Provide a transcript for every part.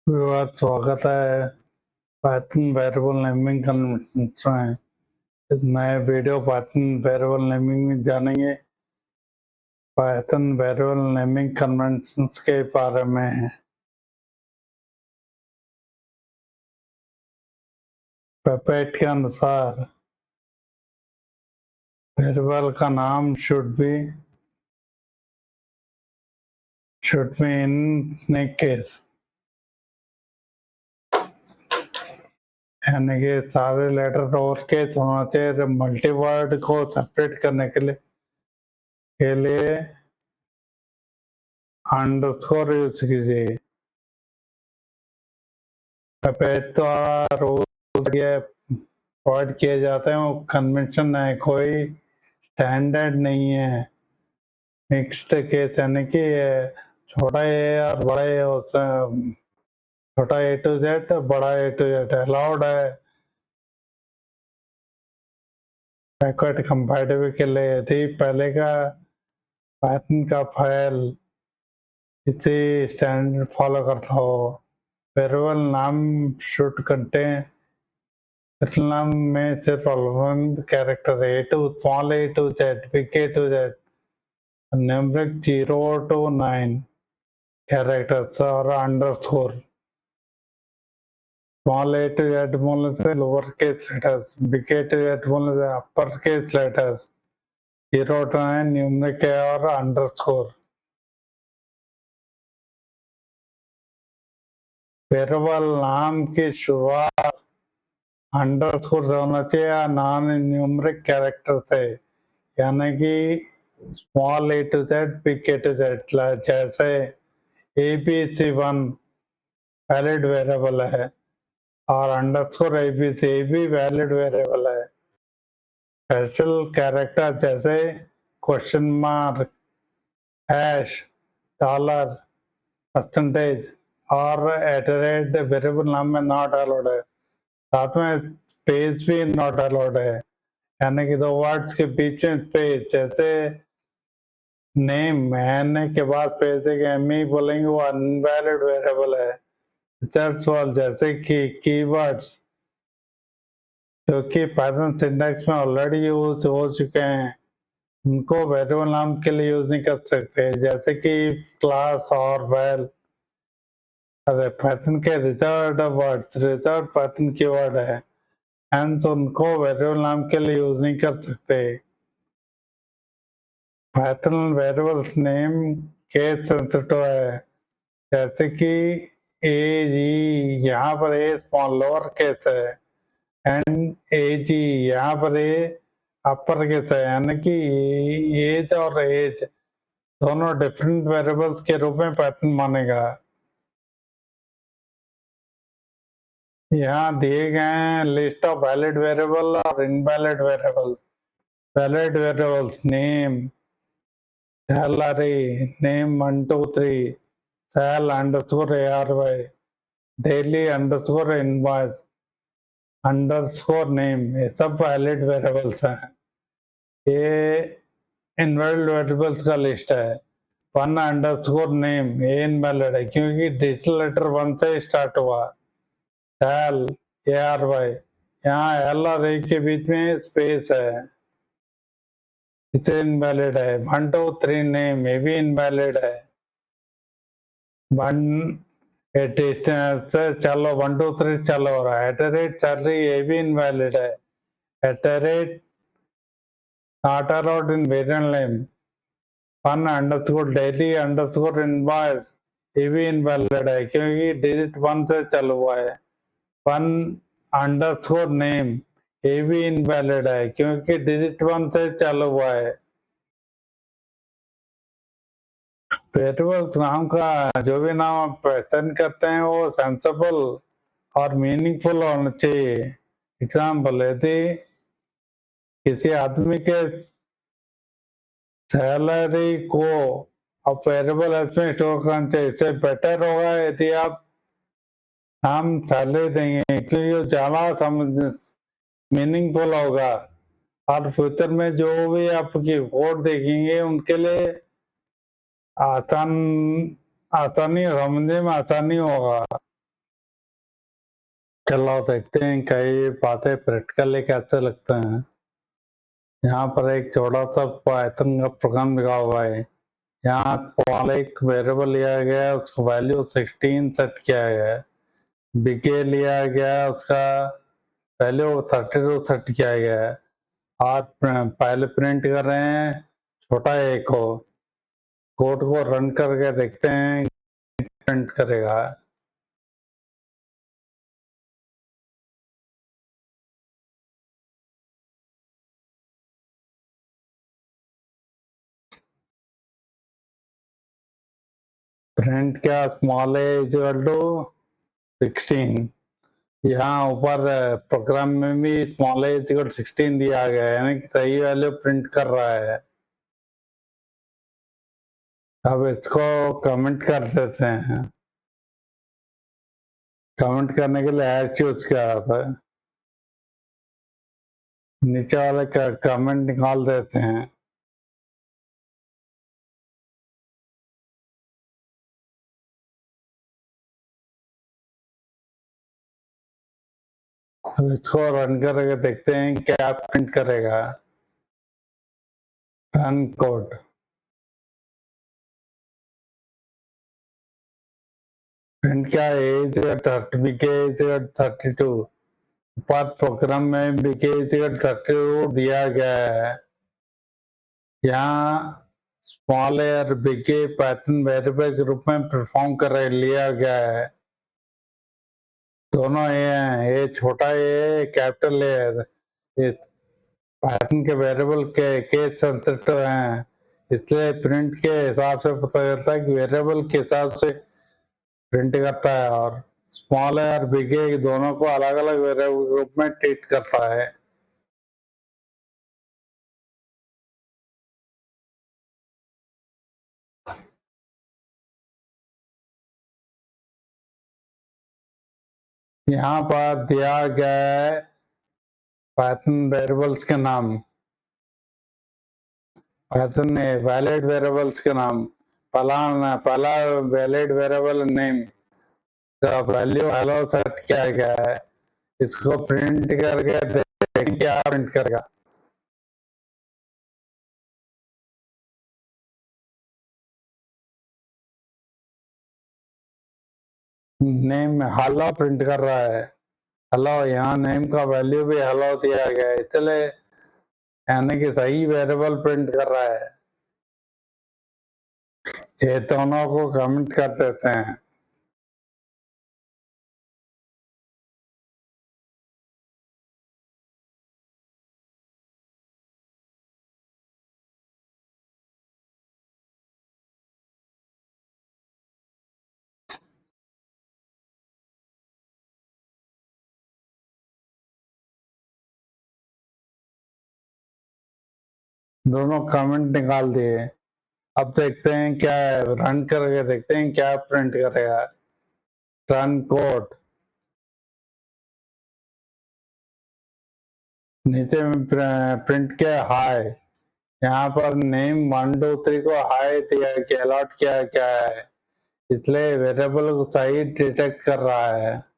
विवाद स्वागत है पाइथन वेरिएबल नेमिंग कन्वेंशन में। नए वीडियो पाइथन वेरिएबल नेमिंग में जानेंगे। पाइथन वेरिएबल नेमिंग कन्वेंशंस के बारे में है। पेपेट के अनुसार वेरिएबल का नाम should be in snake case, यानी कि सारे लेटर और केस होना चाहिए। मल्टीवर्ड को सेपरेट करने के लिए अंडरस्कोर यूज कीजिए। पेपेट प्रोवाइड किए जाते हैं, वो कन्वेंशन है, कोई स्टैंडर्ड नहीं है। मिक्स्ड केस यानी कि छोटा ए और बड़ा ए, छोटा ए टू जेड बड़ा ए टू जेड अलाउड है। बैकवर्ड कंपैटिबिलिटी के लिए यदि पहले का पाइथन का फाइल इसी स्टैंडर्ड फॉलो करता हो। वेरिएबल नाम शुड कंटेन, नाम में सिर्फ character A to small A to Z big A to Z numeric 0 to 9 characters और underscore. Small A to Z बोलने से lower case letters, big A to Z बोलने से upper case letters, 0 to 9 numeric और underscore. Variable नाम की शुरुआत underscore से होना चाहिए या नॉन न्यूमेरिक कैरेक्टर से, यानी कि small A to Z big A to Z. जैसे ABC1 वैलिड वेरिएबल है और अंडरस्कोर ABC भी वैलिड वेरिएबल है। स्पेशल कैरेक्टर जैसे question mark, hash, dollar, percentage और @ वेरिएबल नाम में नॉट अलाउड है। साथ में स्पेस भी नॉट अलाउड है, यानी कि दो वर्ड्स के बीच में स्पेस, जैसे नेम एन के बाद स्पेस एम बोलेंगे, वो अनवैलिड वेरिएबल है। रिसर्च वाल जैसे कि कीवर्ड्स जो कि पाइथन सिंटैक्स में ऑलरेडी यूज हो चुके हैं, उनको वेरिएबल नाम के लिए यूज नहीं कर सकते, जैसे कि क्लास और वैल। अरे पाइथन के reserved words reserved Python keyword है, एंड तो उनको वेरिएबल नाम के लिए यूज नहीं कर सकते। Python variables name case sensitive है, जैसे कि यहाँ पर ए स्मॉल लोअर केस है एंड AG यहाँ पर ए अपर केस है, यानी कि एज और एज दोनों डिफरेंट वेरिएबल्स के रूप में पाइथन मानेगा। यहाँ दिए गए हैं लिस्ट ऑफ वैलिड वेरिएबल और invalid variable. Valid variables name, salary, name 1 2 3, sal underscore ARY, daily underscore invoice, underscore name, ये सब वैलिड वेरिएबल्स हैं। ये इनवैलिड वेरिएबल्स का लिस्ट है। 1 अंडरस्कोर नेम ये इनवैलिड है क्योंकि डिजिटल लेटर 1 से स्टार्ट हुआ। सैल ARY, यहाँ एल और ए के बीच में स्पेस है, इसे इनवैलिड है। 1 2 3 नेम ये भी इनवैलिड है। 1 2 3 चलो हो रहा है। @ सैलरी ये भी इनवैलिड है। @ Not allowed in variable name. 1 underscore daily underscore invoice ये भी इनवैलिड है क्योंकि डिजिट 1 से चालू हुआ है। 1 अंडरस्कोर नेम ये भी इनवैलिड है क्योंकि डिजिट 1 से चालू हुआ है। वेरिएबल नाम का जो भी नाम आप पसंद करते हैं वो सेंसेबल और मीनिंगफुल होना चाहिए। एग्जाम्पल, यदि किसी आदमी के सैलरी को आप वेरिएबल में स्टोर करना चाहिए, इससे बेटर होगा यदि आप नाम सैलरी देंगे क्योंकि वो ज़्यादा मीनिंगफुल होगा और फ्यूचर में जो भी आपकी कोड देखेंगे उनके लिए आसानी समझने में आसानी होगा। चलो देखते हैं कई बातें प्रैक्टिकली कैसे लगते हैं। यहाँ पर एक छोटा सा पाइथन का प्रोग्राम लिखा हुआ है। यहाँ पहले एक वेरिएबल लिया गया है, उसका वैल्यू 16 सेट किया गया है। बीके लिया गया है, उसका वैल्यू 32 सेट किया गया है। और पहले प्रिंट कर रहे हैं छोटा ए को। कोड को रन करके देखते हैं प्रिंट करेगा। प्रिंट क्या स्मॉल ए इक्वल टू 16। यहाँ ऊपर प्रोग्राम में भी स्मॉल ए इक्वल 16 दिया गया है, यानी कि सही वैल्यू प्रिंट कर रहा है। अब इसको कमेंट कर देते हैं। कमेंट करने के लिए हैश यूज किया जाता है। नीचे वाले का कमेंट निकाल देते हैं। अब इसको रन करके देखते हैं क्या प्रिंट करेगा। Run code. प्रिंट क्या एज 32 पर प्रोग्राम में बीके 32 दिया गया है। यहाँ स्मॉल ए और बीके पाइथन वेरिएबल के रूप में परफॉर्म कर लिया गया है। दोनों ए हैं, ए छोटा ए कैपिटल ए। पाइथन के वेरिएबल के केस सेंसिटिव हैं, इसलिए प्रिंट के हिसाब से पता चलता है कि वेरिएबल के हिसाब से प्रिंट करता है, और स्मॉल है और बिग है दोनों को अलग अलग वेरिएबल के रूप में ट्रीट करता है। यहाँ पर दिया गया है पाइथन वेरिएबल्स के नाम, पाइथन में वैलिड वेरिएबल्स के नाम। पहला वैलिड वेरिएबल नेम का वैल्यू हेलो सेट किया गया है। इसको प्रिंट करके देखें क्या प्रिंट करेगा। नेम हेलो प्रिंट कर रहा है। हेलो, यहाँ नेम का वैल्यू भी हेलो दिया गया है, इसलिए यानी कि सही वेरिएबल प्रिंट कर रहा है। ये दोनों को कमेंट कर देते हैं। दोनों कमेंट निकाल दिए। अब देखते हैं क्या है, रन करके देखते हैं क्या प्रिंट करेगा। Run code. नीचे में प्रिंट किया हाई। यहाँ पर नेम 1 2 3 को हाई दिया कि अलॉट किया क्या है, इसलिए वेरिएबल को सही डिटेक्ट कर रहा है।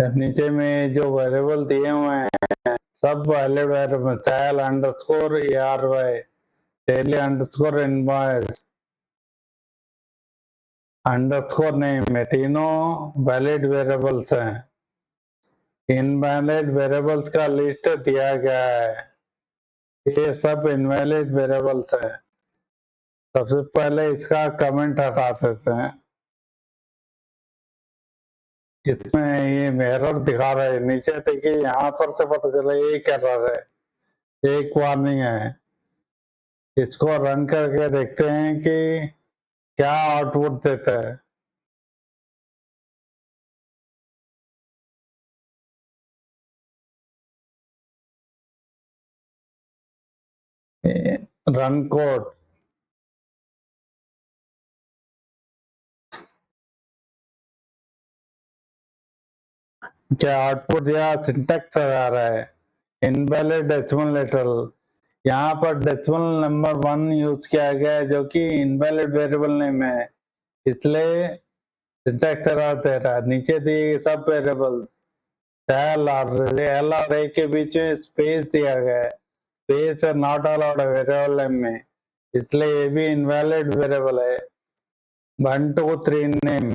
नीचे में जो वेरिएबल दिए हुए हैं सब valid variable, child underscore ARY, daily underscore invoice, underscore name में तीनों वैलिड वेरिएबल्स हैं। इनवैलिड वेरिएबल्स का लिस्ट दिया गया है, ये सब इनवैलिड वेरिएबल्स हैं। सबसे पहले इसका कमेंट हटा देते हैं। इसमें ये एरर दिखा रहा है, नीचे देखिए यहाँ पर से पता चला एक एरर है, एक वार्निंग है। इसको रन करके देखते हैं कि क्या आउटपुट देता है। Run code. क्या आउटपुट दिया, सिंटैक्स आ रहा है इनवैलिड डेसिमल लेटर, यहाँ पर डेसिमल नंबर 1 यूज किया गया है जो कि इनवैलिड वेरिएबल नेम है, इसलिए सिंटैक्स एरर दे रहा है। नीचे दिए सब वेरिएबल एल और ए के बीच में स्पेस दिया गया है, space not allowed variable name में, इसलिए ये भी इनवैलिड वेरिएबल है। 1 2 3 नेम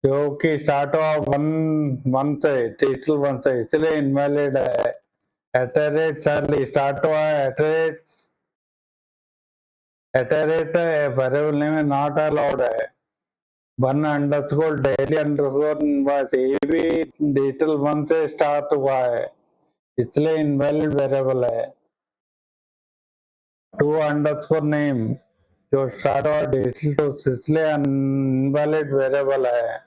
जो कि स्टार्ट हुआ 1 से, टाइटल 1 से, इसलिए इनवैलिड है। एटरेट सैलरी स्टार्ट हुआ है at rate variable name not allowed है। 1 अंडरस्कोर डेली अंडरस्कोर बस ये भी डिजिटल 1 से स्टार्ट हुआ है, इसलिए इनवैलिड वेरिएबल है। 2 अंडरस्कोर नेम जो स्टार्ट हुआ डिजिटल 2, इसलिए इनवैलिड वेरिएबल है।